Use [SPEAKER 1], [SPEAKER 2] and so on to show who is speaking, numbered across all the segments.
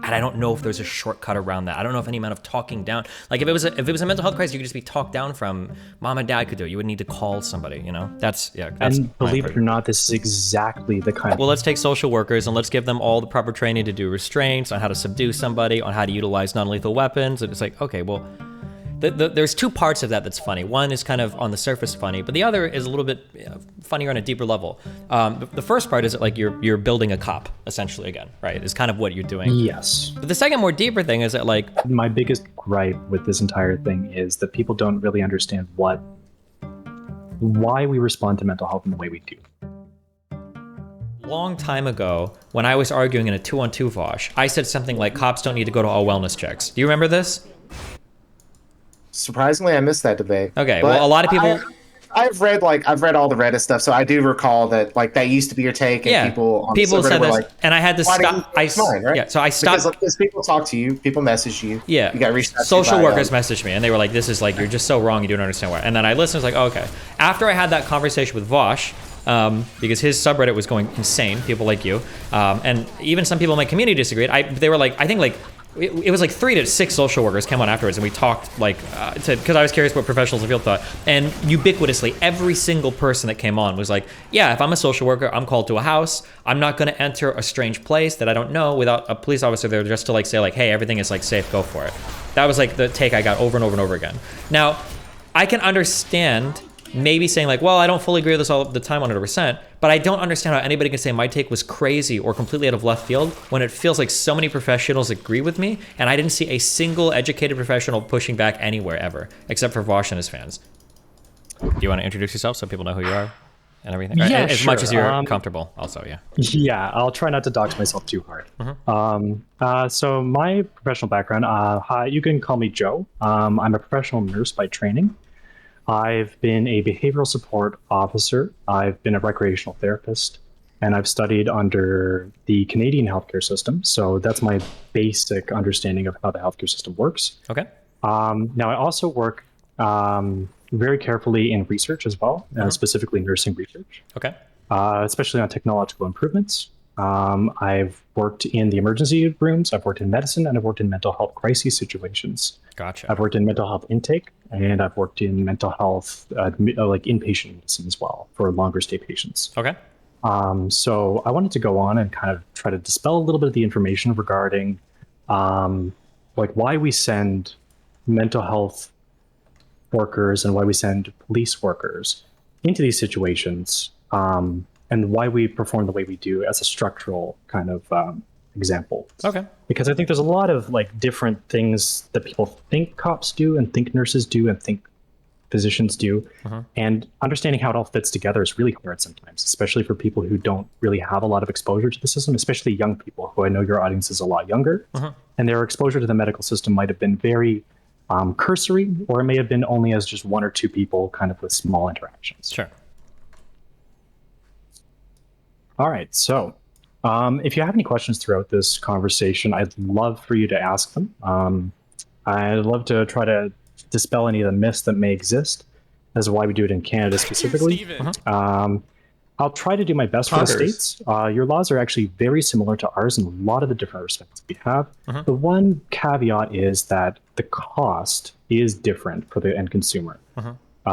[SPEAKER 1] And I don't know if there's a shortcut around that. I don't know if any amount of talking down, like if it was a mental health crisis, you could just be talked down from. Mom and dad could do it. You would need to call somebody, you know? That's
[SPEAKER 2] And believe it or not, this is exactly the kind of...
[SPEAKER 1] Well, let's take social workers and let's give them all the proper training to do restraints, on how to subdue somebody, on how to utilize non-lethal weapons. And it's like, okay, well, there's two parts of that that's funny. One is kind of on the surface funny, but the other is a little bit funnier on a deeper level. The first part is that, like, you're building a cop, essentially, again, right? Is kind of what you're doing.
[SPEAKER 2] Yes.
[SPEAKER 1] But the second, more deeper thing is that, like...
[SPEAKER 2] My biggest gripe with this entire thing is that people don't really understand why we respond to mental health in the way we do.
[SPEAKER 1] Long time ago, when I was arguing in a 2-on-2 Vosh, I said something like, cops don't need to go to all wellness checks. Do you remember this?
[SPEAKER 3] Surprisingly, I missed that debate.
[SPEAKER 1] Okay, well, a lot of people...
[SPEAKER 3] I've read all the Reddit stuff, so I do recall that, like, that used to be your take, and people
[SPEAKER 1] said this,
[SPEAKER 3] like,
[SPEAKER 1] and I had to stop.
[SPEAKER 3] Right?
[SPEAKER 1] Yeah, so I stopped
[SPEAKER 3] because people talk to you, people message you.
[SPEAKER 1] Yeah,
[SPEAKER 3] you got reached out
[SPEAKER 1] social
[SPEAKER 3] to by,
[SPEAKER 1] workers messaged me, and they were like, "This is like, you're just so wrong. You don't understand why." And then I listened, I was like, oh, "Okay." After I had that conversation with Vosh, because his subreddit was going insane, people like you, and even some people in my community disagreed. They were like, I think like. It was like 3 to 6 social workers came on afterwards, and we talked like because I was curious what professionals in the field thought. And ubiquitously, every single person that came on was like, "Yeah, if I'm a social worker, I'm called to a house. I'm not going to enter a strange place that I don't know without a police officer there just to like say like, hey, everything is like safe, go for it." That was like the take I got over and over and over again. Now, I can understand maybe saying like, well, I don't fully agree with this all the time 100%, but I don't understand how anybody can say my take was crazy or completely out of left field when it feels like so many professionals agree with me, and I didn't see a single educated professional pushing back anywhere ever, except for Vosh and his fans. Do you want to introduce yourself so people know who you are and everything?
[SPEAKER 2] Yeah,
[SPEAKER 1] as
[SPEAKER 2] sure.
[SPEAKER 1] much as you're comfortable also, yeah.
[SPEAKER 2] Yeah, I'll try not to dox myself too hard. So my professional background, hi, you can call me Joe. I'm a professional nurse by training. I've been a behavioral support officer. I've been a recreational therapist, and I've studied under the Canadian healthcare system. So that's my basic understanding of how the healthcare system works.
[SPEAKER 1] Okay.
[SPEAKER 2] Now, I also work very carefully in research as well, specifically nursing research.
[SPEAKER 1] Okay.
[SPEAKER 2] Especially on technological improvements. I've worked in the emergency rooms, I've worked in medicine, and I've worked in mental health crisis situations.
[SPEAKER 1] Gotcha.
[SPEAKER 2] I've worked in mental health intake, and I've worked in mental health, like inpatient medicine as well, for longer stay patients.
[SPEAKER 1] Okay.
[SPEAKER 2] So I wanted to go on and kind of try to dispel a little bit of the information regarding like why we send mental health workers and why we send police workers into these situations, and why we perform the way we do as a structural kind of example.
[SPEAKER 1] Okay.
[SPEAKER 2] Because I think there's a lot of like different things that people think cops do and think nurses do and think physicians do. And understanding how it all fits together is really hard sometimes, especially for people who don't really have a lot of exposure to the system, especially young people, who I know your audience is a lot younger. And their exposure to the medical system might have been very cursory, or it may have been only as just 1 or 2 people kind of with small interactions.
[SPEAKER 1] Sure.
[SPEAKER 2] All right, so if you have any questions throughout this conversation, I'd love for you to ask them. I'd love to try to dispel any of the myths that may exist as to why we do it in Canada specifically. I'll try to do my best for the states. Your laws are actually very similar to ours in a lot of the different respects we have. The one caveat is that the cost is different for the end consumer.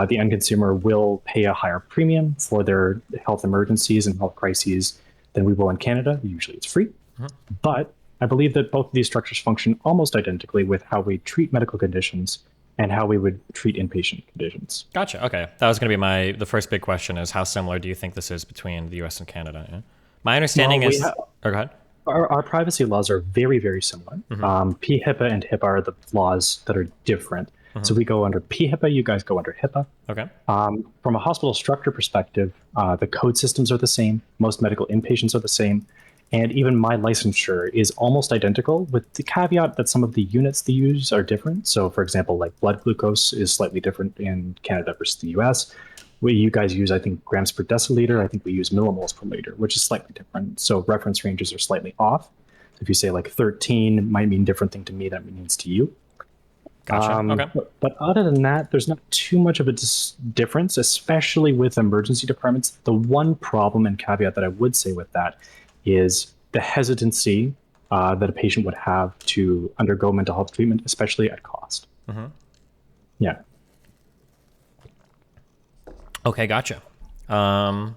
[SPEAKER 2] The end consumer will pay a higher premium for their health emergencies and health crises than we will in Canada. Usually it's free. But I believe that both of these structures function almost identically with how we treat medical conditions and how we would treat inpatient conditions.
[SPEAKER 1] Gotcha. Okay. That was going to be the first big question is how similar do you think this is between the US and Canada? Yeah? My understanding is... go ahead.
[SPEAKER 2] Our privacy laws are very, very similar. PHIPAA and HIPAA are the laws that are different. So we go under PHIPAA, you guys go under HIPAA.
[SPEAKER 1] Okay.
[SPEAKER 2] From a hospital structure perspective, the code systems are the same. Most medical inpatients are the same. And even my licensure is almost identical, with the caveat that some of the units they use are different. So for example, like blood glucose is slightly different in Canada versus the US. You guys use, I think, grams per deciliter. I think we use millimoles per liter, which is slightly different. So reference ranges are slightly off. So if you say like 13 might mean different thing to me than it means to you.
[SPEAKER 1] Gotcha. Okay.
[SPEAKER 2] But other than that, there's not too much of a difference, especially with emergency departments. The one problem and caveat that I would say with that is the hesitancy that a patient would have to undergo mental health treatment, especially at cost. Yeah.
[SPEAKER 1] Okay, gotcha. Do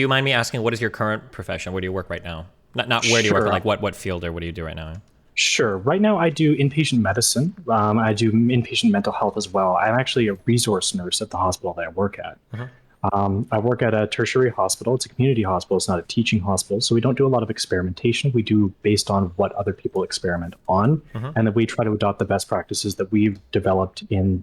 [SPEAKER 1] you mind me asking, what is your current profession? Where do you work right now? Not where do you work, but like what field or what do you do right now?
[SPEAKER 2] Sure. Right now, I do inpatient medicine. I do inpatient mental health as well. I'm actually a resource nurse at the hospital that I work at. I work at a tertiary hospital. It's a community hospital. It's not a teaching hospital. So we don't do a lot of experimentation. We do based on what other people experiment on. And then we try to adopt the best practices that we've developed in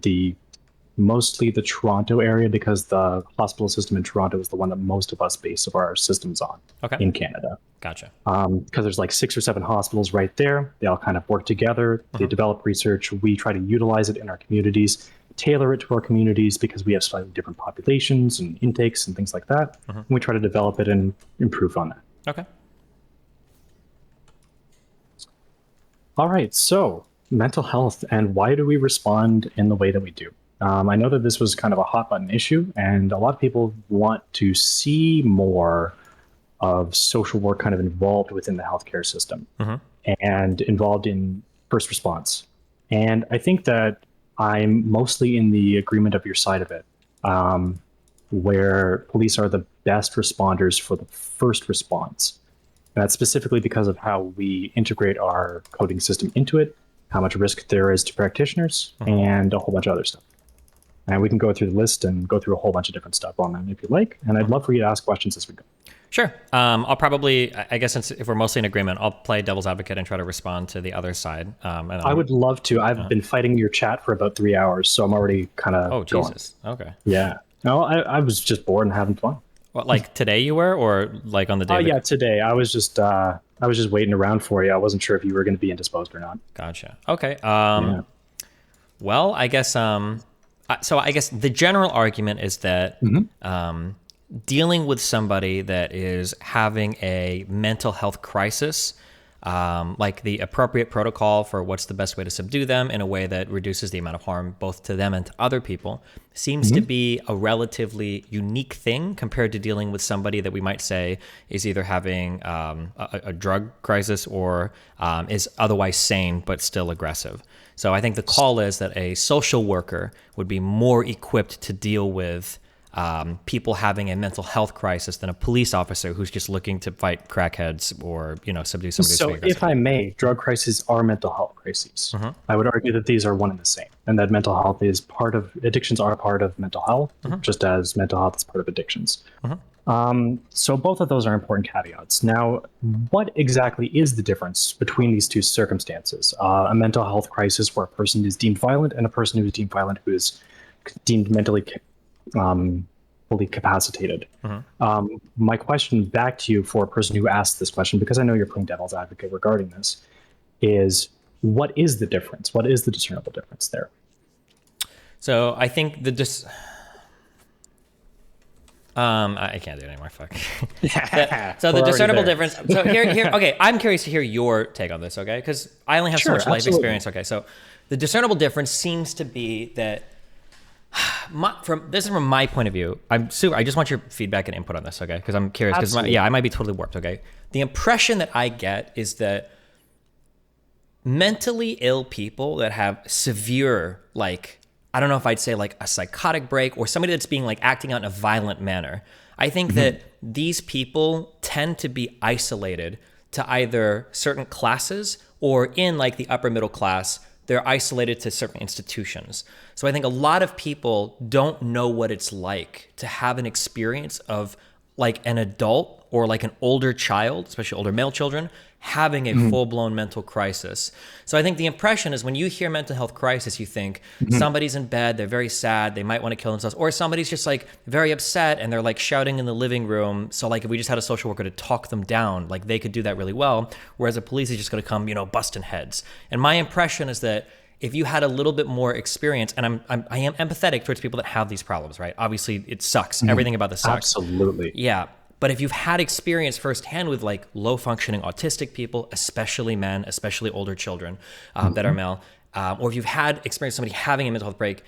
[SPEAKER 2] mostly the Toronto area, because the hospital system in Toronto is the one that most of us base of our systems on in Canada.
[SPEAKER 1] Gotcha.
[SPEAKER 2] Because there's like 6 or 7 hospitals right there. They all kind of work together. They develop research. We try to utilize it in our communities, tailor it to our communities because we have slightly different populations and intakes and things like that. And we try to develop it and improve on that.
[SPEAKER 1] Okay.
[SPEAKER 2] All right. So mental health, and why do we respond in the way that we do? I know that this was kind of a hot button issue, and a lot of people want to see more of social work kind of involved within the healthcare system and involved in first response. And I think that I'm mostly in the agreement of your side of it, where police are the best responders for the first response. And that's specifically because of how we integrate our coding system into it, how much risk there is to practitioners, and a whole bunch of other stuff. And we can go through the list and go through a whole bunch of different stuff on that if you like. And I'd love for you to ask questions as we go.
[SPEAKER 1] Sure. I'll probably, I guess since if we're mostly in agreement, I'll play devil's advocate and try to respond to the other side.
[SPEAKER 2] I would love to. I've been fighting your chat for about 3 hours, so I'm already kind of
[SPEAKER 1] Oh, Jesus. Going. Okay.
[SPEAKER 2] Yeah. No, I was just bored and having fun.
[SPEAKER 1] What, like today you were, or like on the day?
[SPEAKER 2] Oh, yeah, today. I was just waiting around for you. I wasn't sure if you were going to be indisposed or not.
[SPEAKER 1] Gotcha. Okay. Well, I guess, so I guess the general argument is that dealing with somebody that is having a mental health crisis, like the appropriate protocol for what's the best way to subdue them in a way that reduces the amount of harm both to them and to other people, seems to be a relatively unique thing compared to dealing with somebody that we might say is either having a drug crisis or is otherwise sane but still aggressive. So I think the call is that a social worker would be more equipped to deal with people having a mental health crisis than a police officer who's just looking to fight crackheads or, subdue somebody.
[SPEAKER 2] So if I may, drug crises are mental health crises. I would argue that these are one and the same, and that mental health is addictions are part of mental health, just as mental health is part of addictions. So both of those are important caveats. Now, what exactly is the difference between these two circumstances? A mental health crisis where a person is deemed violent and a person who is deemed violent who is deemed mentally fully capacitated. My question back to you for a person who asked this question, because I know you're playing devil's advocate regarding this, is what is the difference? What is the discernible difference there?
[SPEAKER 1] So I think I can't do it anymore. Fuck. So the discernible difference. So here. Okay, I'm curious to hear your take on this. Okay, because I only have so much life experience. Okay, so the discernible difference seems to be that this is from my point of view. I just want your feedback and input on this. Okay, because I'm curious. Because I might be totally warped. Okay, the impression that I get is that mentally ill people that have severe, like, I don't know if I'd say like a psychotic break or somebody that's being like acting out in a violent manner. I think that these people tend to be isolated to either certain classes or in like the upper middle class, they're isolated to certain institutions. So I think a lot of people don't know what it's like to have an experience of like an adult or like an older child, especially older male children, having a full-blown mental crisis. So I think the impression is when you hear mental health crisis, you think somebody's in bed, they're very sad, they might want to kill themselves, or somebody's just like very upset and they're like shouting in the living room. So like if we just had a social worker to talk them down, like they could do that really well, whereas a police is just going to come, busting heads. And my impression is that if you had a little bit more experience, and I am empathetic towards people that have these problems, right? Obviously it sucks. Everything about this sucks.
[SPEAKER 2] Absolutely.
[SPEAKER 1] Yeah. But if you've had experience firsthand with like low functioning autistic people, especially men, especially older children that are male, or if you've had experience somebody having a mental health break,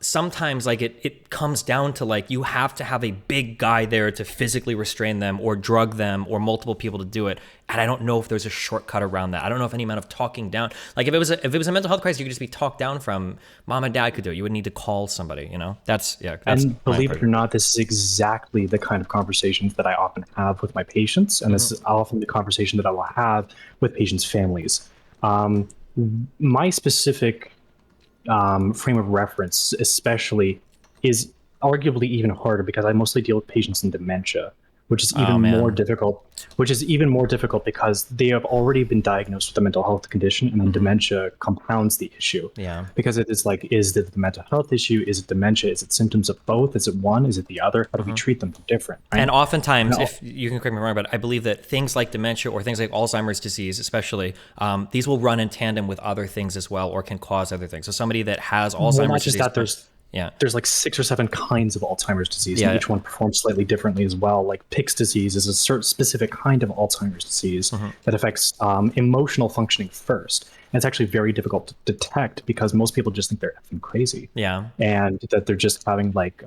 [SPEAKER 1] sometimes like it comes down to like you have to have a big guy there to physically restrain them or drug them or multiple people to do it. And I don't know if there's a shortcut around that. I don't know if any amount of talking down, like if it was a mental health crisis, you could just be talked down from. Mom and dad could do it. You would need to call somebody, you know. That's
[SPEAKER 2] and believe it or not, this is exactly the kind of conversations that I often have with my patients, and this is often the conversation that I will have with patients' families. My specific frame of reference especially is arguably even harder because I mostly deal with patients in dementia, which is even more difficult. Which is even more difficult because they have already been diagnosed with a mental health condition, and then dementia compounds the issue.
[SPEAKER 1] Yeah.
[SPEAKER 2] Because it is like, is it the mental health issue? Is it dementia? Is it symptoms of both? Is it one? Is it the other? How do we treat them different? Right?
[SPEAKER 1] And oftentimes, if you can correct me wrong, but I believe that things like dementia or things like Alzheimer's disease, especially, these will run in tandem with other things as well, or can cause other things. So somebody that has Alzheimer's
[SPEAKER 2] well, not just
[SPEAKER 1] disease,
[SPEAKER 2] that, there's like 6 or 7 kinds of Alzheimer's disease, and each one performs slightly differently as well. Like Pick's disease is a certain specific kind of Alzheimer's disease that affects emotional functioning first. And it's actually very difficult to detect because most people just think they're effing crazy.
[SPEAKER 1] Yeah.
[SPEAKER 2] And that they're just having like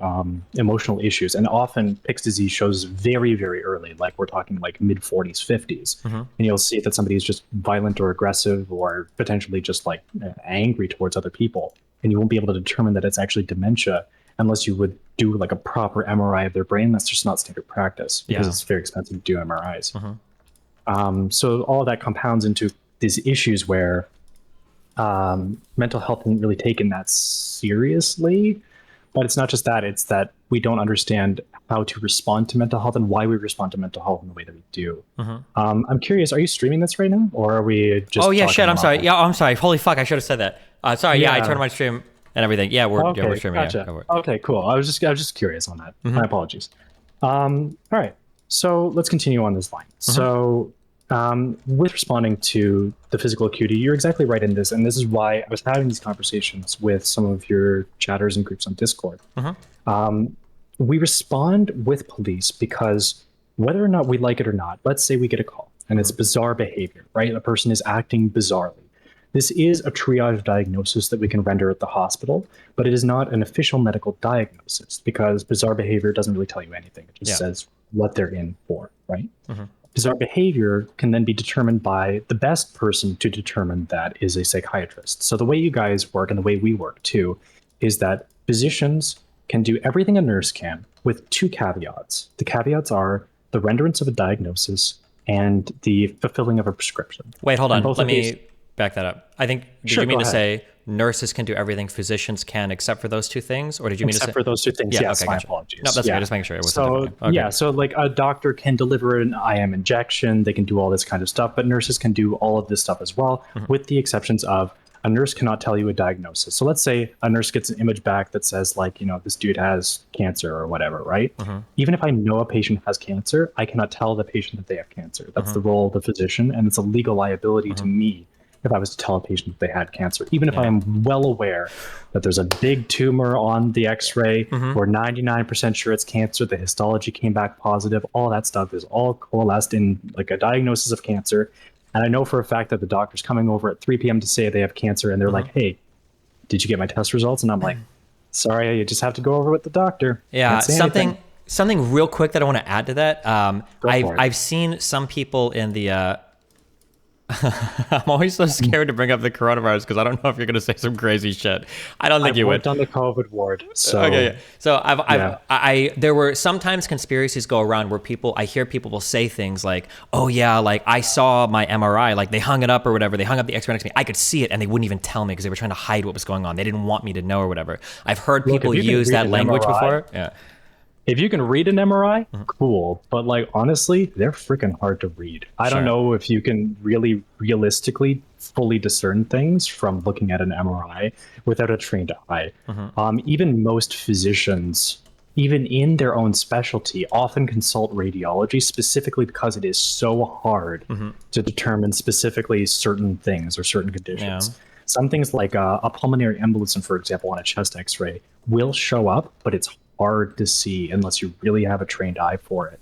[SPEAKER 2] emotional issues. And often Pick's disease shows very, very early, like we're talking like mid 40s, 50s. And you'll see that somebody is just violent or aggressive or potentially just like angry towards other people. And you won't be able to determine that it's actually dementia unless you would do like a proper MRI of their brain. That's just not standard practice because it's very expensive to do MRIs. So all of that compounds into these issues where mental health isn't really taken that seriously. But it's not just that, it's that we don't understand how to respond to mental health and why we respond to mental health in the way that we do. I'm curious, are you streaming this right now, or are we just?
[SPEAKER 1] Oh yeah, shit. I'm sorry. Yeah, I'm sorry. Holy fuck, I should have said that. Sorry. I turned on my stream and everything. Yeah, we're streaming.
[SPEAKER 2] Gotcha.
[SPEAKER 1] Yeah, go for it.
[SPEAKER 2] Okay, cool. I was just curious on that. My apologies. All right, so let's continue on this line. So, with responding to the physical acuity, you're exactly right in this, and this is why I was having these conversations with some of your chatters and groups on Discord. We respond with police because whether or not we like it or not, let's say we get a call and it's bizarre behavior, right? A person is acting bizarrely. This is a triage diagnosis that we can render at the hospital, but it is not an official medical diagnosis because bizarre behavior doesn't really tell you anything. It just says what they're in for, right? Bizarre behavior can then be determined by the best person to determine that is a psychiatrist. So the way you guys work and the way we work too is that physicians can do everything a nurse can with 2 caveats. The caveats are the renderance of a diagnosis and the fulfilling of a prescription.
[SPEAKER 1] Wait, hold on. Let me back that up. I think, did you mean to
[SPEAKER 2] ahead.
[SPEAKER 1] say nurses can do everything physicians can except for those 2 things? Or did you mean to say?
[SPEAKER 2] Except for those 2 things, yes,
[SPEAKER 1] okay,
[SPEAKER 2] my
[SPEAKER 1] gotcha.
[SPEAKER 2] apologies.
[SPEAKER 1] No, that's okay, just making sure it wasn't
[SPEAKER 2] So like a doctor can deliver an IM injection, they can do all this kind of stuff, but nurses can do all of this stuff as well, with the exceptions of a nurse cannot tell you a diagnosis. So let's say a nurse gets an image back that says like, you know, this dude has cancer or whatever, right? Even if I know a patient has cancer, I cannot tell the patient that they have cancer. That's the role of the physician, and it's a legal liability to me if I was to tell a patient that they had cancer, even if I am well aware that there's a big tumor on the x-ray, we're 99% sure it's cancer, the histology came back positive, all that stuff is all coalesced in like a diagnosis of cancer. And I know for a fact that the doctor's coming over at 3 p.m. to say they have cancer, and they're like, hey, did you get my test results? And I'm like, sorry, you just have to go over with the doctor.
[SPEAKER 1] Yeah, something real quick that I want to add to that. I've seen some people in the I'm always so scared to bring up the coronavirus because I don't know if you're going to say some crazy shit. I don't think you would.
[SPEAKER 2] I've worked on the COVID ward, so
[SPEAKER 1] okay. Yeah. So there were sometimes conspiracies go around where I hear people will say things like, "Oh yeah, like I saw my MRI, like they hung it up or whatever. They hung up the X-ray next to me. I could see it, and they wouldn't even tell me because they were trying to hide what was going on. They didn't want me to know or whatever." I've heard people use that language before. Yeah.
[SPEAKER 2] If you can read an MRI, cool. But like honestly, they're freaking hard to read. I don't know if you can really realistically fully discern things from looking at an MRI without a trained eye. Even most physicians, even in their own specialty, often consult radiology specifically because it is so hard to determine specifically certain things or certain conditions. Some things like a pulmonary embolism, for example, on a chest x-ray will show up, but it's hard to see unless you really have a trained eye for it.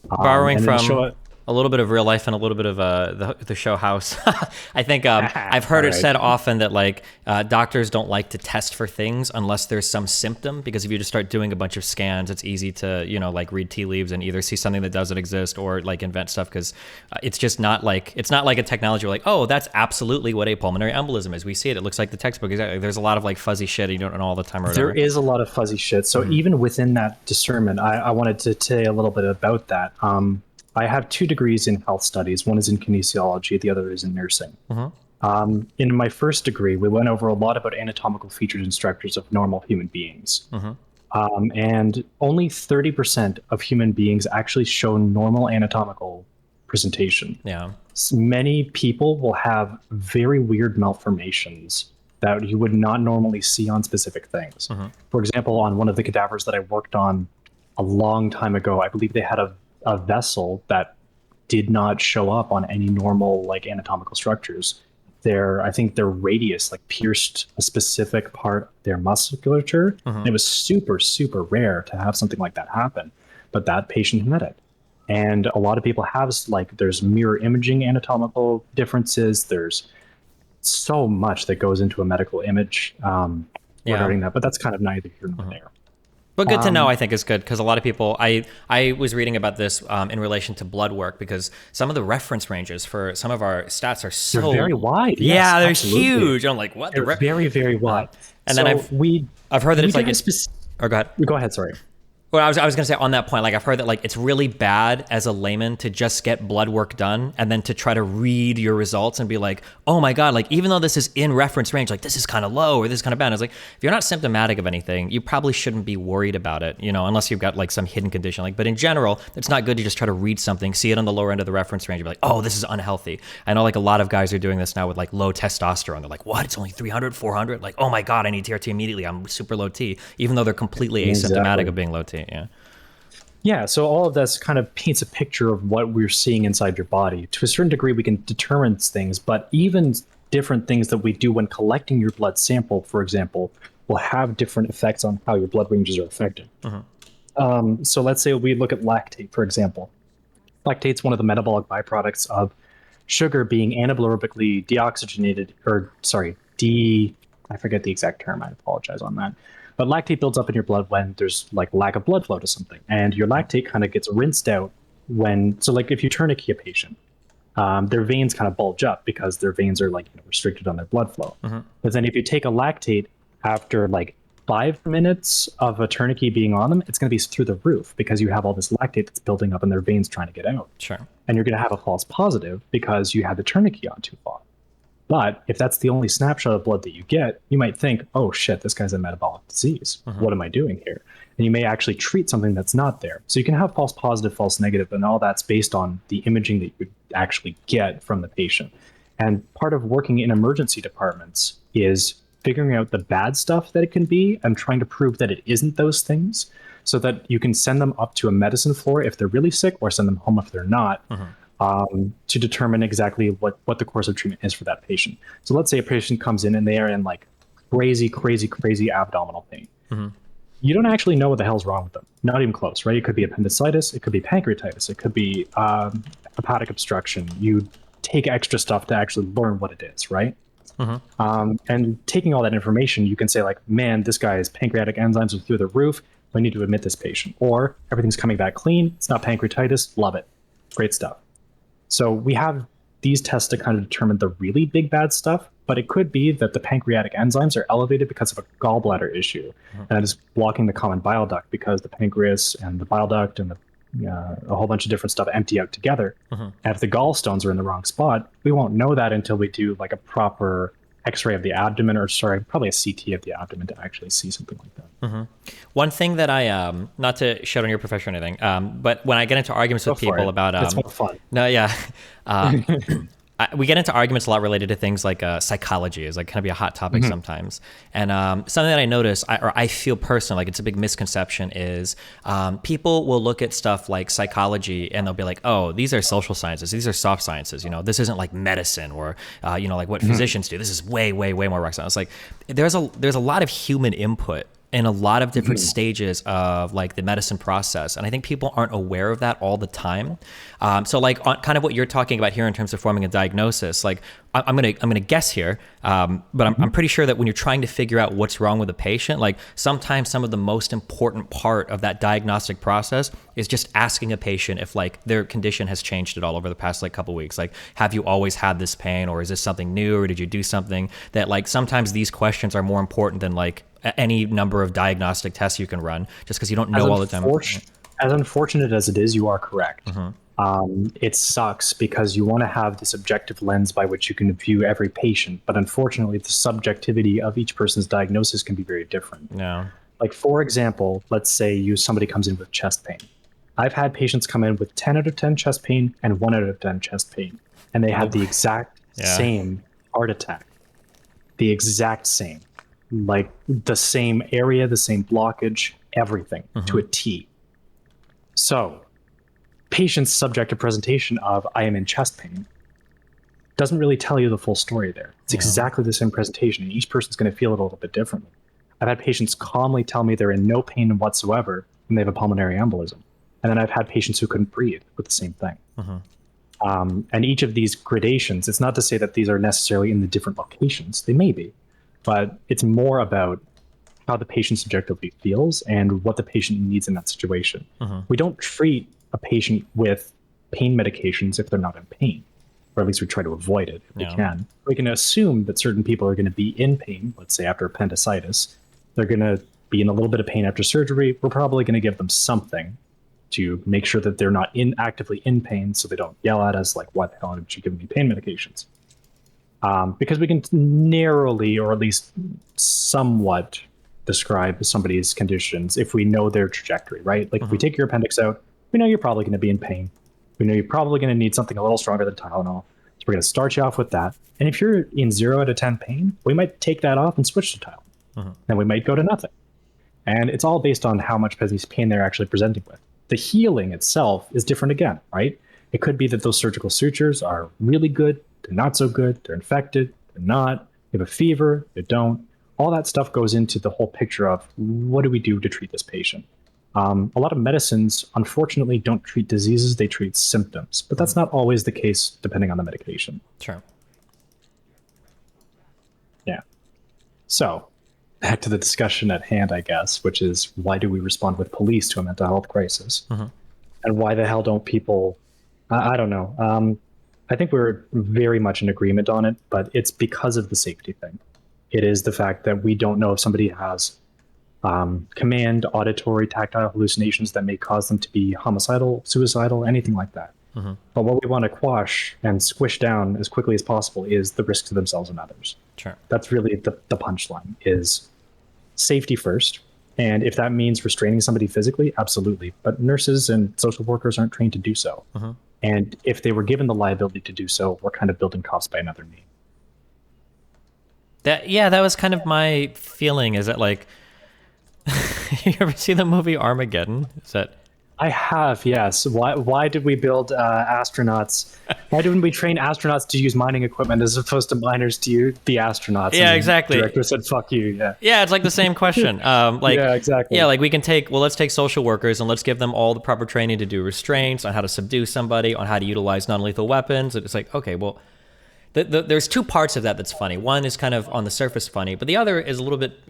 [SPEAKER 1] Borrowing from a little bit of real life and a little bit of the show House. I think I've heard it said often that like doctors don't like to test for things unless there's some symptom, because if you just start doing a bunch of scans, it's easy to, you know, like read tea leaves and either see something that doesn't exist or like invent stuff, because it's just not like a technology where like, oh, that's absolutely what a pulmonary embolism is. We see it. It looks like the textbook. Exactly. There's a lot of like fuzzy shit you don't know all the time or whatever.
[SPEAKER 2] There is a lot of fuzzy shit. So even within that discernment, I wanted to say a little bit about that. I have 2 degrees in health studies. One is in kinesiology, the other is in nursing. In my first degree, we went over a lot about anatomical features and structures of normal human beings. And only 30% of human beings actually show normal anatomical presentation.
[SPEAKER 1] Yeah.
[SPEAKER 2] Many people will have very weird malformations that you would not normally see on specific things. For example, on one of the cadavers that I worked on a long time ago, I believe they had a vessel that did not show up on any normal like anatomical structures. I think their radius like pierced a specific part of their musculature. It was super, super rare to have something like that happen, but that patient had it. And a lot of people have, like, there's mirror imaging anatomical differences. There's so much that goes into a medical image regarding that, but that's kind of neither here nor there.
[SPEAKER 1] But good to know, I think, is good, because a lot of people, I was reading about this in relation to blood work, because some of the reference ranges for some of our stats are so...
[SPEAKER 2] They're very wide.
[SPEAKER 1] Yeah,
[SPEAKER 2] yes,
[SPEAKER 1] they're
[SPEAKER 2] absolutely.
[SPEAKER 1] huge. I'm like, what?
[SPEAKER 2] They're very, very wide.
[SPEAKER 1] And
[SPEAKER 2] so
[SPEAKER 1] then I've heard that it's like... Or go ahead.
[SPEAKER 2] Go ahead, sorry.
[SPEAKER 1] Well, I was going to say on that point, like I've heard that like it's really bad as a layman to just get blood work done and then to try to read your results and be like, oh my God, like even though this is in reference range, like this is kind of low or this is kind of bad. And it's like, if you're not symptomatic of anything, you probably shouldn't be worried about it, you know, unless you've got like some hidden condition. Like, but in general, it's not good to just try to read something, see it on the lower end of the reference range and be like, oh, this is unhealthy. I know like a lot of guys are doing this now with like low testosterone. They're like, what? It's only 300, 400? Like, oh my God, I need TRT immediately. I'm super low T, even though they're completely asymptomatic of being low T. Yeah.
[SPEAKER 2] Yeah, so all of this kind of paints a picture of what we're seeing inside your body. To a certain degree, we can determine things, but even different things that we do when collecting your blood sample, for example, will have different effects on how your blood ranges are affected. So let's say we look at lactate, for example. Lactate's one of the metabolic byproducts of sugar being anaerobically deoxygenated, I forget the exact term, I apologize on that. But lactate builds up in your blood when there's like lack of blood flow to something. And your lactate kind of gets rinsed out so like if you tourniquet a patient, their veins kind of bulge up because their veins are like restricted on their blood flow. But then if you take a lactate after like 5 minutes of a tourniquet being on them, it's going to be through the roof because you have all this lactate that's building up in their veins trying to get out.
[SPEAKER 1] Sure.
[SPEAKER 2] And you're going to have a false positive because you had the tourniquet on too long. But if that's the only snapshot of blood that you get, you might think, oh shit, this guy's a metabolic disease. What am I doing here? And you may actually treat something that's not there. So you can have false positive, false negative, and all that's based on the imaging that you would actually get from the patient. And part of working in emergency departments is figuring out the bad stuff that it can be and trying to prove that it isn't those things so that you can send them up to a medicine floor if they're really sick or send them home if they're not. To determine exactly what the course of treatment is for that patient. So let's say a patient comes in and they are in like crazy abdominal pain. You don't actually know what the hell's wrong with them. Not even close, right? It could be appendicitis, it could be pancreatitis, it could be hepatic obstruction. You take extra stuff to actually learn what it is, right? And taking all that information, you can say like, man, this guy's pancreatic enzymes are through the roof. I need to admit this patient. Or everything's coming back clean. It's not pancreatitis. Love it. Great stuff. So we have these tests to kind of determine the really big bad stuff, but it could be that the pancreatic enzymes are elevated because of a gallbladder issue, and that is blocking the common bile duct because the pancreas and the bile duct and a whole bunch of different stuff empty out together. And if the gallstones are in the wrong spot, we won't know that until we do like a proper X-ray of the abdomen, or probably a CT of the abdomen to actually see something like that.
[SPEAKER 1] One thing that I, not to shut on your profession or anything, but when I get into arguments with people about,
[SPEAKER 2] it's more fun.
[SPEAKER 1] No, yeah. We get into arguments a lot related to things like psychology is like kind of be a hot topic sometimes. And something that I notice, or I feel personally, like it's a big misconception is people will look at stuff like psychology and they'll be like, oh, these are social sciences. These are soft sciences. You know, this isn't like medicine or, like what physicians do. This is way, way, way more rock science. It's like there's a lot of human input in a lot of different stages of like the medicine process. And I think people aren't aware of that all the time. So like on kind of what you're talking about here in terms of forming a diagnosis, like I'm gonna guess here, but I'm pretty sure that when you're trying to figure out what's wrong with a patient, like sometimes some of the most important part of that diagnostic process is just asking a patient if like their condition has changed at all over the past like couple weeks. Like, have you always had this pain, or is this something new, or did you do something that like sometimes these questions are more important than like any number of diagnostic tests you can run, just because you don't know all the time.
[SPEAKER 2] As unfortunate as it is, you are correct. It sucks because you want to have this objective lens by which you can view every patient, but unfortunately the subjectivity of each person's diagnosis can be very different.
[SPEAKER 1] No.
[SPEAKER 2] Like, for example, let's say somebody comes in with chest pain. I've had patients come in with 10 out of 10 chest pain and 1 out of 10 chest pain, and they had the exact same heart attack. The exact same. Like the same area, the same blockage, everything to a T. So, patient's subjective presentation of I am in chest pain doesn't really tell you the full story there. It's exactly the same presentation, and each person's going to feel it a little bit differently. I've had patients calmly tell me they're in no pain whatsoever and they have a pulmonary embolism. And then I've had patients who couldn't breathe with the same thing. And each of these gradations, it's not to say that these are necessarily in the different locations. They may be. But it's more about how the patient subjectively feels and what the patient needs in that situation. We don't treat a patient with pain medications if they're not in pain, or at least we try to avoid it if we can. We can assume that certain people are going to be in pain, let's say after appendicitis. They're going to be in a little bit of pain after surgery. We're probably going to give them something to make sure that they're not actively in pain, so they don't yell at us like, what the hell did you give me pain medications? Because we can narrowly, or at least somewhat, describe somebody's conditions if we know their trajectory, right? Like if we take your appendix out, we know you're probably going to be in pain. We know you're probably going to need something a little stronger than Tylenol. So we're going to start you off with that. And if you're in 0 out of 10 pain, we might take that off and switch to Tylenol. Then we might go to nothing. And it's all based on how much pain they're actually presenting with. The healing itself is different again, right? It could be that those surgical sutures are really good, they're not so good, they're infected, they're not, they have a fever, they don't. All that stuff goes into the whole picture of what do we do to treat this patient? A lot of medicines, unfortunately, don't treat diseases, they treat symptoms. But that's not always the case depending on the medication.
[SPEAKER 1] Sure.
[SPEAKER 2] Yeah. So, back to the discussion at hand, I guess, which is why do we respond with police to a mental health crisis? And why the hell don't people... I don't know. I think we're very much in agreement on it, but it's because of the safety thing. It is the fact that we don't know if somebody has command, auditory, tactile hallucinations that may cause them to be homicidal, suicidal, anything like that. But what we want to quash and squish down as quickly as possible is the risk to themselves and others.
[SPEAKER 1] Sure.
[SPEAKER 2] That's really the punchline, is safety first. And if that means restraining somebody physically, absolutely. But nurses and social workers aren't trained to do so. And if they were given the liability to do so, we're kind of building cops by another name.
[SPEAKER 1] That was kind of my feeling, is that like, you ever see the movie Armageddon? Is that...
[SPEAKER 2] I have, yes. Why did we build astronauts? Why didn't we train astronauts to use mining equipment as opposed to miners to be astronauts?
[SPEAKER 1] Yeah, exactly.
[SPEAKER 2] The director said, fuck you,
[SPEAKER 1] Yeah, it's like the same question.
[SPEAKER 2] Yeah, exactly.
[SPEAKER 1] Yeah, like let's take social workers and let's give them all the proper training to do restraints, on how to subdue somebody, on how to utilize non-lethal weapons. It's like, okay, well... there's two parts of that that's funny. One is kind of on the surface funny, but the other is a little bit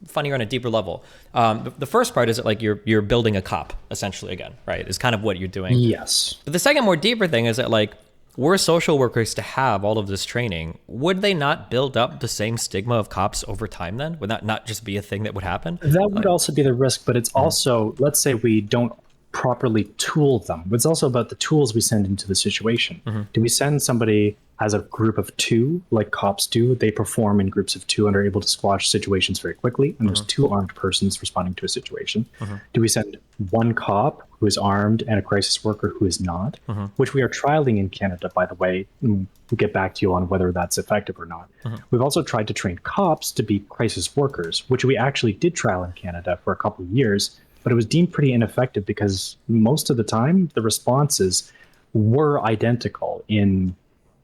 [SPEAKER 1] funnier on a deeper level. The first part is that like you're building a cop, essentially, again, right? Is kind of what you're doing.
[SPEAKER 2] Yes.
[SPEAKER 1] But the second more deeper thing is that like, were social workers to have all of this training, would they not build up the same stigma of cops over time then? Would that not just be a thing that would happen?
[SPEAKER 2] That would also be the risk, but it's also, let's say we don't properly tool them. It's also about the tools we send into the situation. Do we send somebody as a group of 2, like cops do? They perform in groups of 2 and are able to squash situations very quickly, and there's 2 armed persons responding to a situation. Do we send 1 cop who is armed and a crisis worker who is not, which we are trialing in Canada, by the way? We'll get back to you on whether that's effective or not. We've also tried to train cops to be crisis workers, which we actually did trial in Canada for a couple of years, but it was deemed pretty ineffective because most of the time the responses were identical in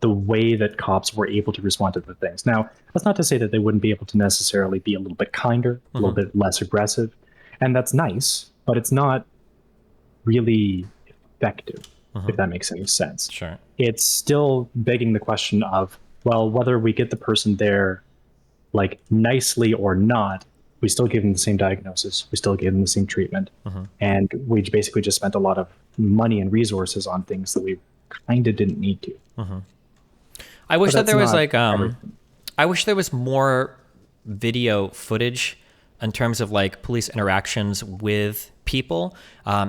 [SPEAKER 2] the way that cops were able to respond to the things. Now, that's not to say that they wouldn't be able to necessarily be a little bit kinder, a little bit less aggressive, and that's nice, but it's not really effective, if that makes any sense.
[SPEAKER 1] Sure.
[SPEAKER 2] It's still begging the question of, well, whether we get the person there like nicely or not, we still give them the same diagnosis, we still give them the same treatment, and we basically just spent a lot of money and resources on things that we kind of didn't need to.
[SPEAKER 1] I wish that there was like
[SPEAKER 2] everything.
[SPEAKER 1] I wish there was more video footage in terms of like police interactions with people,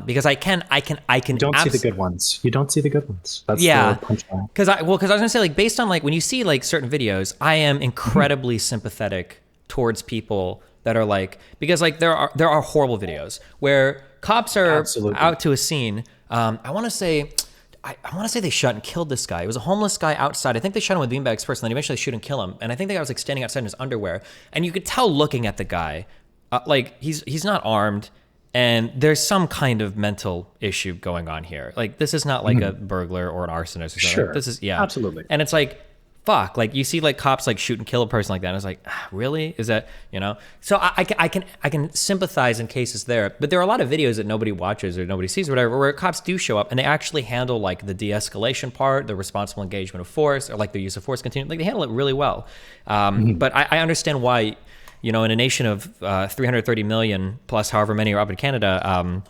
[SPEAKER 1] because I can
[SPEAKER 2] You don't see the good ones. You don't see the good ones. That's the punchline.
[SPEAKER 1] Because I was gonna say, like, based on like when you see like certain videos, I am incredibly sympathetic towards people that are like, because like there are horrible videos where cops are out to a scene. I want to say they shot and killed this guy. It was a homeless guy outside. I think they shot him with beanbags first, and then eventually shoot and kill him. And I think the guy was like standing outside in his underwear, and you could tell looking at the guy, like he's not armed, and there's some kind of mental issue going on here. Like this is not like a burglar or an arsonist or something.
[SPEAKER 2] Sure.
[SPEAKER 1] This is
[SPEAKER 2] absolutely.
[SPEAKER 1] And it's like, fuck, like you see like cops like shoot and kill a person like that, and it's like, really? Is that, you know? So I can sympathize in cases there, but there are a lot of videos that nobody watches or nobody sees or whatever, where cops do show up and they actually handle like the de-escalation part, the responsible engagement of force, or like the use of force continuum. Like they handle it really well. But I understand why, you know, in a nation of 330 million plus however many are up in Canada,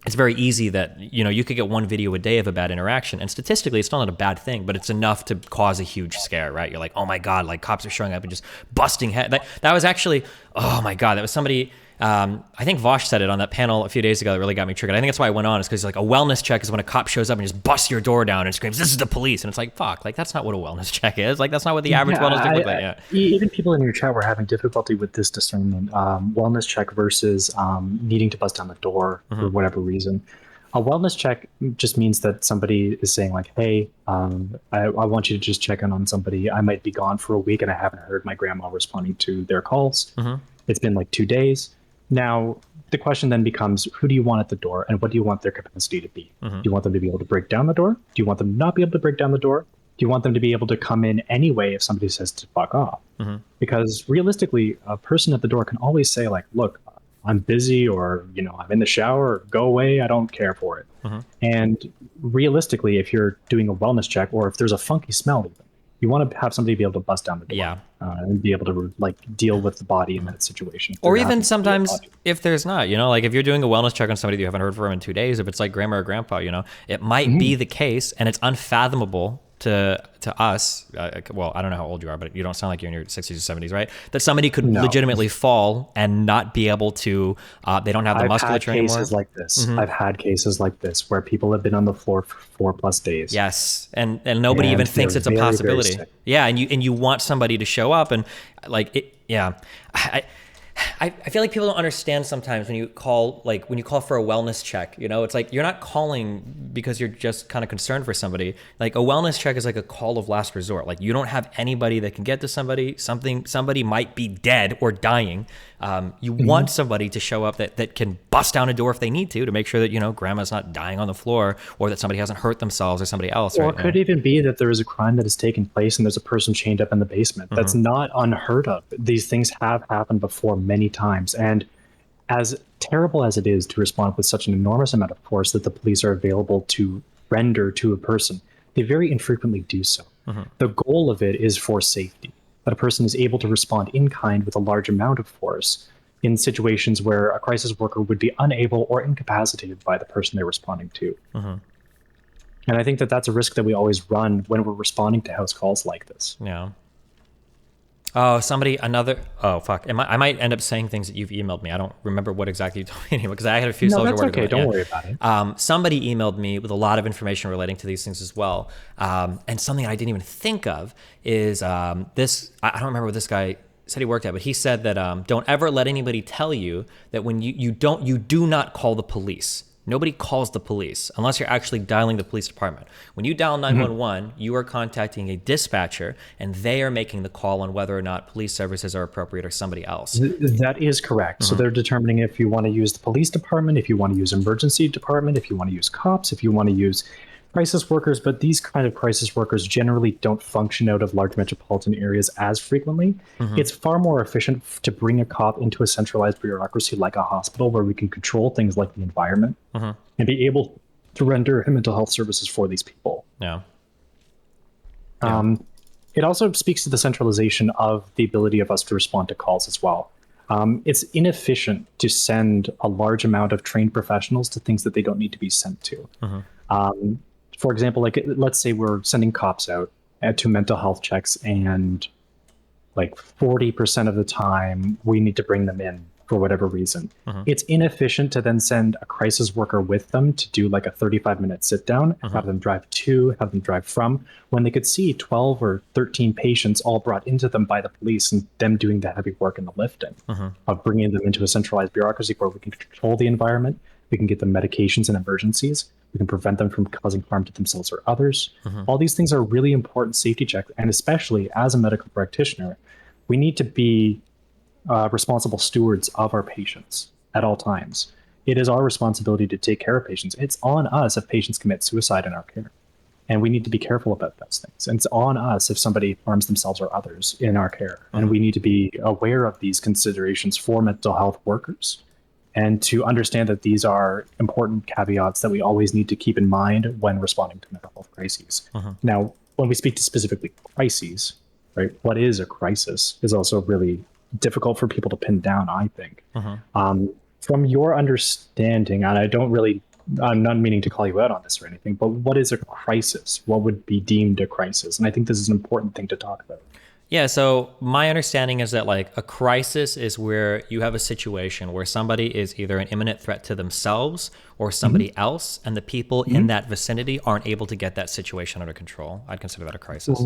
[SPEAKER 1] it's very easy that, you know, you could get one video a day of a bad interaction, and statistically it's still not a bad thing, but it's enough to cause a huge scare, right? You're like, oh my God, like cops are showing up and just busting head. That was actually, oh my God, that was somebody, I think Vosh said it on that panel a few days ago that really got me triggered. I think that's why I went on, is because like a wellness check is when a cop shows up and just busts your door down and screams, "This is the police." And it's like, fuck, like that's not what a wellness check is. Like that's not what the average wellness check looks like. Yeah.
[SPEAKER 2] Even people in your chat were having difficulty with this discernment. Wellness check versus needing to bust down the door for whatever reason. A wellness check just means that somebody is saying like, hey, I want you to just check in on somebody. I might be gone for a week and I haven't heard my grandma responding to their calls. It's been like 2 days. Now, the question then becomes, who do you want at the door and what do you want their capacity to be? Do you want them to be able to break down the door? Do you want them to not be able to break down the door? Do you want them to be able to come in anyway if somebody says to fuck off? Because realistically, a person at the door can always say like, look, I'm busy, or, you know, I'm in the shower, or go away, I don't care for it. And realistically, if you're doing a wellness check, or if there's a funky smell even, you want to have somebody be able to bust down the door and be able to like deal with the body in that situation.
[SPEAKER 1] Or even sometimes if there's not, you know, like if you're doing a wellness check on somebody that you haven't heard from in 2 days, if it's like grandma or grandpa, you know, it might be the case, and it's unfathomable to us, well, I don't know how old you are, but you don't sound like you're in your 60s or 70s, right? That somebody could legitimately fall and not be able to, they don't have the musculature anymore.
[SPEAKER 2] I've had cases like this where people have been on the floor for 4+ days.
[SPEAKER 1] Yes, and nobody even thinks it's a possibility. Yeah, and you want somebody to show up, and like it, yeah. I feel like people don't understand sometimes when you call for a wellness check, you know, it's like you're not calling because you're just kind of concerned for somebody. Like a wellness check is like a call of last resort. Like you don't have anybody that can get to somebody. Somebody might be dead or dying. You want somebody to show up that can bust down a door if they need to make sure that, you know, grandma's not dying on the floor, or that somebody hasn't hurt themselves or somebody else.
[SPEAKER 2] Or it could even be that there is a crime that has taken place and there's a person chained up in the basement. That's not unheard of. These things have happened before many times. And as terrible as it is to respond with such an enormous amount of force that the police are available to render to a person, they very infrequently do so. The goal of it is for safety, that a person is able to respond in kind with a large amount of force in situations where a crisis worker would be unable or incapacitated by the person they're responding to. And I think that that's a risk that we always run when we're responding to house calls like this.
[SPEAKER 1] Yeah. Oh, oh, fuck. I might end up saying things that you've emailed me. I don't remember what exactly you told me anymore, because I had a few
[SPEAKER 2] soldier words. Okay, don't worry about it.
[SPEAKER 1] Somebody emailed me with a lot of information relating to these things as well. And something I didn't even think of is this. I don't remember what this guy said he worked at, but he said that don't ever let anybody tell you that when you do not call the police. Nobody calls the police unless you're actually dialing the police department. When you dial 911, you are contacting a dispatcher, and they are making the call on whether or not police services are appropriate or somebody else.
[SPEAKER 2] That is correct. So they're determining if you want to use the police department, if you want to use emergency department, if you want to use cops, if you want to use crisis workers, but these kind of crisis workers generally don't function out of large metropolitan areas as frequently. It's far more efficient to bring a cop into a centralized bureaucracy like a hospital where we can control things like the environment and be able to render mental health services for these people.
[SPEAKER 1] Yeah.
[SPEAKER 2] It also speaks to the centralization of the ability of us to respond to calls as well. It's inefficient to send a large amount of trained professionals to things that they don't need to be sent to. For example, like let's say we're sending cops out to mental health checks, and like 40% of the time we need to bring them in for whatever reason. It's inefficient to then send a crisis worker with them to do like a 35-minute sit down, have them drive to, have them drive from, when they could see 12 or 13 patients all brought into them by the police and them doing the heavy work and the lifting of bringing them into a centralized bureaucracy where we can control the environment, we can get them medications and emergencies, we can prevent them from causing harm to themselves or others. All these things are really important safety checks, and especially as a medical practitioner, we need to be responsible stewards of our patients at all times. It is our responsibility to take care of patients. It's on us if patients commit suicide in our care, and we need to be careful about those things. And it's on us if somebody harms themselves or others in our care, and we need to be aware of these considerations for mental health workers, and to understand that these are important caveats that we always need to keep in mind when responding to mental health crises. Now, when we speak to specifically crises, right, what is a crisis is also really difficult for people to pin down, I think. From your understanding, and I'm not meaning to call you out on this or anything, but what is a crisis? What would be deemed a crisis? And I think this is an important thing to talk about.
[SPEAKER 1] Yeah, so my understanding is that like a crisis is where you have a situation where somebody is either an imminent threat to themselves or somebody else, and the people in that vicinity aren't able to get that situation under control. I'd consider that a crisis.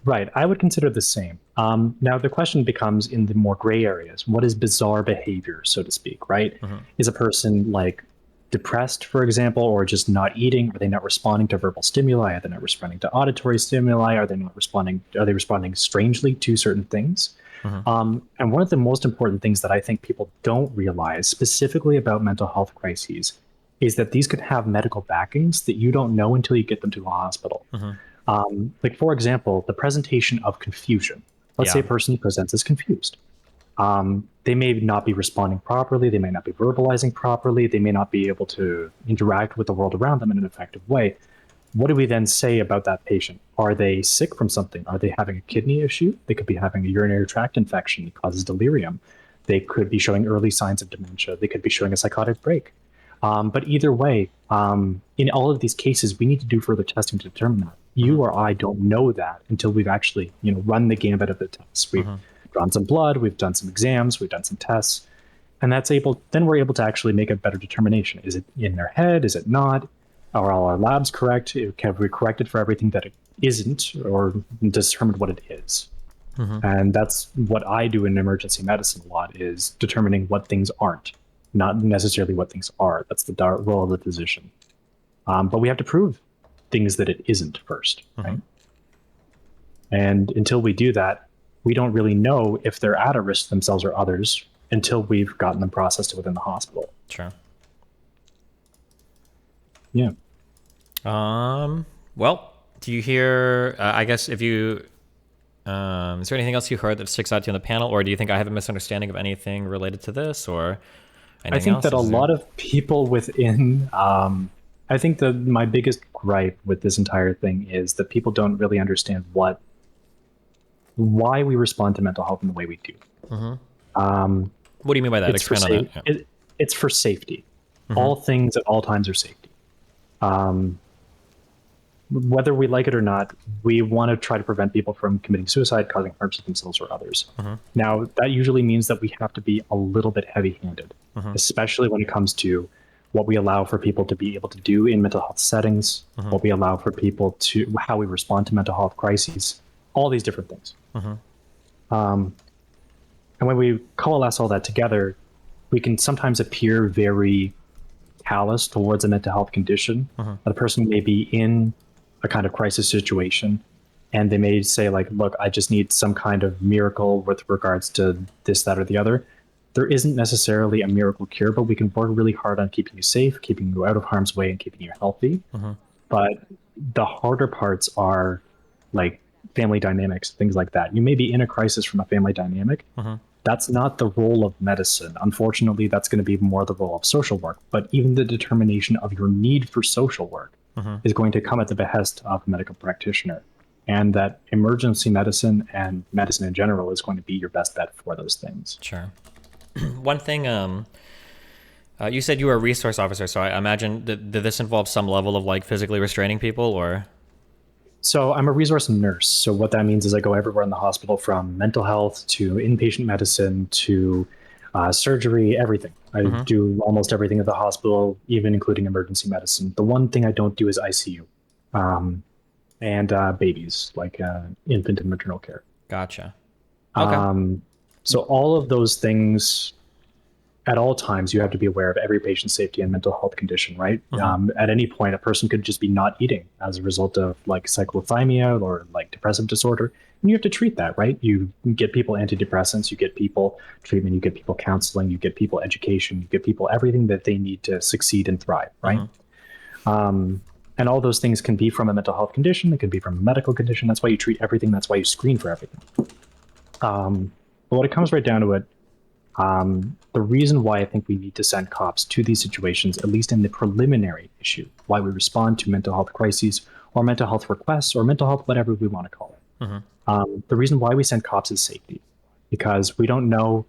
[SPEAKER 2] Right. I would consider the same. Now, the question becomes in the more gray areas. What is bizarre behavior, so to speak, right? Is a person like depressed, for example, or just not eating? Are they not responding to verbal stimuli? Are they not responding to auditory stimuli? Are they responding strangely to certain things? And one of the most important things that I think people don't realize specifically about mental health crises is that these could have medical backings that you don't know until you get them to a hospital. Like, for example, the presentation of confusion. Let's say a person presents as confused. They may not be responding properly. They may not be verbalizing properly. They may not be able to interact with the world around them in an effective way. What do we then say about that patient? Are they sick from something? Are they having a kidney issue? They could be having a urinary tract infection that causes delirium. They could be showing early signs of dementia. They could be showing a psychotic break. But either way, in all of these cases, we need to do further testing to determine that. You or I don't know that until we've actually, run the gambit of the tests. We've drawn some blood, we've done some exams, we've done some tests, and then we're able to actually make a better determination. Is it in their head? Is it not? Are all our labs correct? Have we corrected for everything that it isn't, or determined what it is? And that's what I do in emergency medicine a lot, is determining what things aren't, not necessarily what things are. That's the role of the physician. But we have to prove things that it isn't first, right? And until we do that, we don't really know if they're at a risk to themselves or others until we've gotten them processed within the hospital.
[SPEAKER 1] Sure.
[SPEAKER 2] Yeah.
[SPEAKER 1] Well, do you hear, I guess if you, is there anything else you heard that sticks out to you on the panel, or do you think I have a misunderstanding of anything related to this, or anything
[SPEAKER 2] I think
[SPEAKER 1] else?
[SPEAKER 2] that a lot of people within, I think that my biggest gripe with this entire thing is that people don't really understand why we respond to mental health in the way we do.
[SPEAKER 1] What do you mean by that? Expand on that. Yeah.
[SPEAKER 2] It's for safety. All things at all times are safety. Whether we like it or not, we want to try to prevent people from committing suicide, causing harm to themselves or others. Now, that usually means that we have to be a little bit heavy-handed, especially when it comes to what we allow for people to be able to do in mental health settings, what we allow for people to, how we respond to mental health crises, all these different things. And when we coalesce all that together, we can sometimes appear very callous towards a mental health condition. That a person may be in a kind of crisis situation, and they may say like, look, I just need some kind of miracle with regards to this, that, or the other. There isn't necessarily a miracle cure, but we can work really hard on keeping you safe, keeping you out of harm's way, and keeping you healthy. But the harder parts are like family dynamics, things like that. You may be in a crisis from a family dynamic. That's not the role of medicine. Unfortunately, that's going to be more the role of social work. But even the determination of your need for social work is going to come at the behest of a medical practitioner. And that emergency medicine and medicine in general is going to be your best bet for those things.
[SPEAKER 1] Sure. One thing, you said you were a resource officer, so I imagine, did this involve some level of like physically restraining people, or?
[SPEAKER 2] So I'm a resource nurse. So what that means is I go everywhere in the hospital, from mental health to inpatient medicine to surgery, everything. I do almost everything at the hospital, even including emergency medicine. The one thing I don't do is ICU and babies, like infant and maternal care.
[SPEAKER 1] Gotcha. Okay.
[SPEAKER 2] So all of those things, at all times, you have to be aware of every patient's safety and mental health condition, right? At any point, a person could just be not eating as a result of like cyclothymia or like depressive disorder. And you have to treat that, right? You get people antidepressants, you get people treatment, you get people counseling, you get people education, you get people everything that they need to succeed and thrive, right? And all those things can be from a mental health condition. It can be from a medical condition. That's why you treat everything. That's why you screen for everything. But when it comes right down to it, the reason why I think we need to send cops to these situations, at least in the preliminary issue, why we respond to mental health crises or mental health requests or mental health, whatever we want to call it. The reason why we send cops is safety, because we don't know,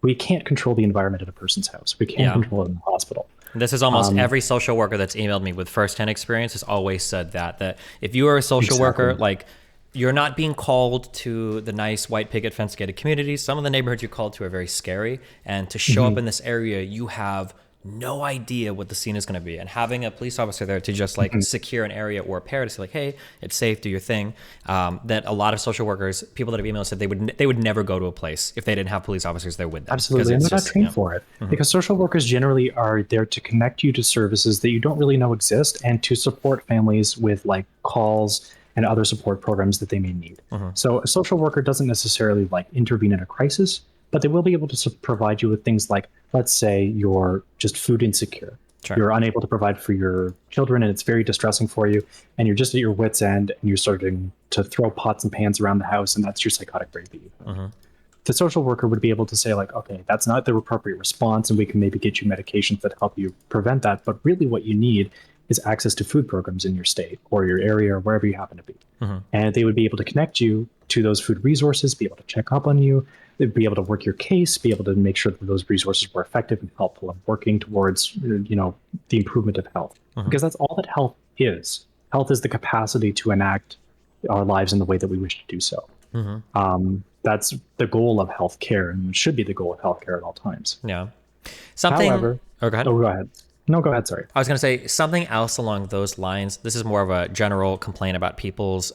[SPEAKER 2] we can't control the environment at a person's house. We can't control it in the hospital.
[SPEAKER 1] This is almost every social worker that's emailed me with firsthand experience has always said that if you are a social worker, like, you're not being called to the nice white picket fence gated communities. Some of the neighborhoods you're called to are very scary. And to show up in this area, you have no idea what the scene is going to be. And having a police officer there to just like secure an area or a pair to say like, hey, it's safe, do your thing. That a lot of social workers, people that have emailed said they would never go to a place if they didn't have police officers there with them.
[SPEAKER 2] Absolutely, and they're not trained for it. Because social workers generally are there to connect you to services that you don't really know exist and to support families with like calls and other support programs that they may need. So a social worker doesn't necessarily like intervene in a crisis, but they will be able to provide you with things like, let's say you're just food insecure. Sure. You're unable to provide for your children and it's very distressing for you. And you're just at your wit's end and you're starting to throw pots and pans around the house and that's your psychotic break that you've had. The social worker would be able to say like, okay, that's not the appropriate response and we can maybe get you medications that help you prevent that. But really what you need is access to food programs in your state or your area or wherever you happen to be. And they would be able to connect you to those food resources, be able to check up on you, they'd be able to work your case, be able to make sure that those resources were effective and helpful and working towards, the improvement of health. Because that's all that health is. Health is the capacity to enact our lives in the way that we wish to do so. That's the goal of healthcare and should be the goal of healthcare at all times.
[SPEAKER 1] Yeah.
[SPEAKER 2] However,
[SPEAKER 1] go ahead.
[SPEAKER 2] Oh, go ahead. No, go ahead. Sorry.
[SPEAKER 1] I was going to say something else along those lines. This is more of a general complaint about people's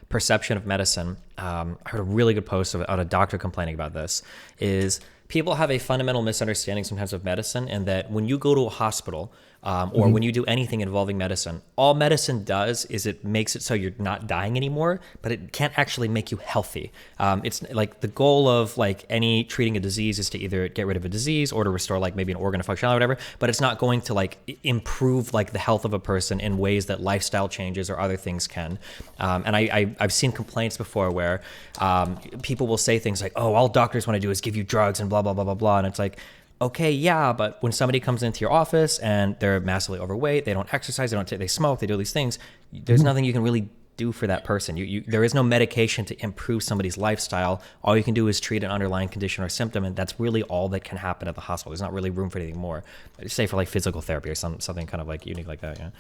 [SPEAKER 1] perception of medicine. I heard a really good post on a doctor complaining about this. Is people have a fundamental misunderstanding sometimes of medicine, and that when you go to a hospital or when you do anything involving medicine, all medicine does is it makes it so you're not dying anymore, but it can't actually make you healthy. It's like the goal of like any treating a disease is to either get rid of a disease or to restore like maybe an organ of functionality or whatever, but it's not going to like improve like the health of a person in ways that lifestyle changes or other things can. And I've seen complaints before where people will say things like, oh, all doctors want to do is give you drugs and blah, blah, blah, blah, blah. And it's like, okay, yeah, but when somebody comes into your office and they're massively overweight, they don't exercise, they smoke, they do all these things, there's nothing you can really do for that person. There is no medication to improve somebody's lifestyle. All you can do is treat an underlying condition or symptom, and that's really all that can happen at the hospital. There's not really room for anything more, say for like physical therapy or something kind of like unique like that. Yeah.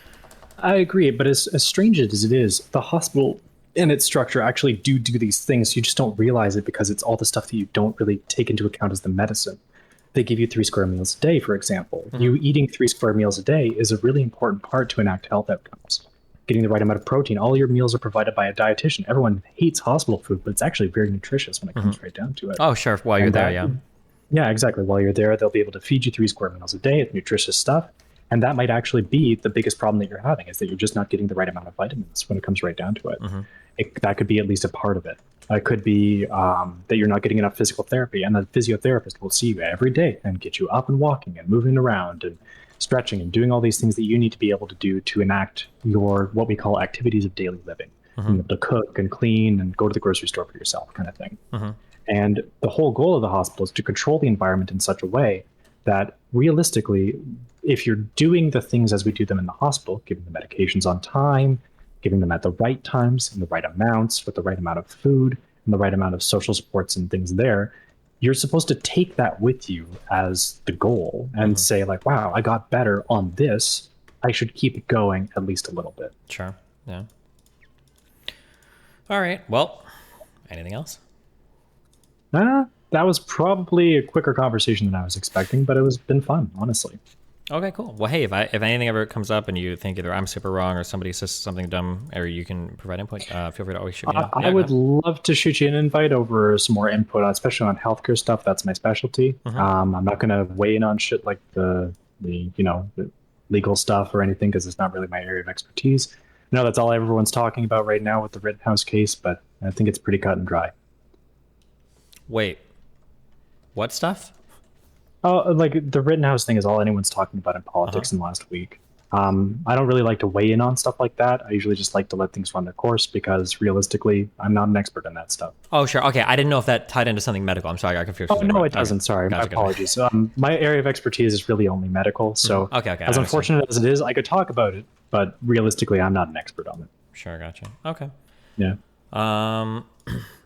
[SPEAKER 2] I agree, but as strange as it is, the hospital and its structure actually do these things. You just don't realize it because it's all the stuff that you don't really take into account as the medicine. They give you 3 square meals a day, for example. You eating 3 square meals a day is a really important part to enact health outcomes. Getting the right amount of protein. All your meals are provided by a dietitian. Everyone hates hospital food, but it's actually very nutritious when it comes right down to it.
[SPEAKER 1] Oh, sure. While you're there, yeah.
[SPEAKER 2] Yeah, exactly. While you're there, they'll be able to feed you 3 square meals a day. It's nutritious stuff. And that might actually be the biggest problem that you're having, is that you're just not getting the right amount of vitamins when it comes right down to it. That could be at least a part of it. It could be that you're not getting enough physical therapy, and the physiotherapist will see you every day and get you up and walking and moving around and stretching and doing all these things that you need to be able to do to enact your what we call activities of daily living. Being able to cook and clean and go to the grocery store for yourself, kind of thing. And the whole goal of the hospital is to control the environment in such a way that realistically, if you're doing the things as we do them in the hospital, giving the medications on time, giving them at the right times, in the right amounts, with the right amount of food, and the right amount of social supports and things there, you're supposed to take that with you as the goal and say like, wow, I got better on this. I should keep it going at least a little bit.
[SPEAKER 1] Sure. Yeah. All right. Well, anything else?
[SPEAKER 2] That was probably a quicker conversation than I was expecting, but it was been fun, honestly.
[SPEAKER 1] Okay, cool. Well, hey, if anything ever comes up and you think either I'm super wrong or somebody says something dumb, or you can provide input, feel free to always shoot me.
[SPEAKER 2] I would love to shoot you an invite over some more input, especially on healthcare stuff. That's my specialty. I'm not going to weigh in on shit like the legal stuff or anything because it's not really my area of expertise. No, that's all everyone's talking about right now with the Rittenhouse case, but I think it's pretty cut and dry.
[SPEAKER 1] Wait, what stuff?
[SPEAKER 2] Oh, like the Rittenhouse thing is all anyone's talking about in politics in the last week. I don't really like to weigh in on stuff like that. I usually just like to let things run their course because realistically, I'm not an expert in that stuff.
[SPEAKER 1] Oh, sure. Okay, I didn't know if that tied into something medical. I'm sorry, I got confused.
[SPEAKER 2] Oh, no, it doesn't. Sorry, my apologies. My area of expertise is really only medical. So
[SPEAKER 1] okay,
[SPEAKER 2] as unfortunate as it is, I could talk about it, but realistically, I'm not an expert on it.
[SPEAKER 1] Sure, gotcha. Okay.
[SPEAKER 2] Yeah.
[SPEAKER 1] All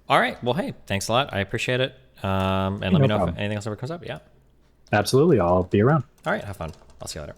[SPEAKER 1] right. Well, hey, thanks a lot. I appreciate it. And let me know if anything else ever comes up. Yeah.
[SPEAKER 2] Absolutely. I'll be around.
[SPEAKER 1] All right. Have fun. I'll see you later.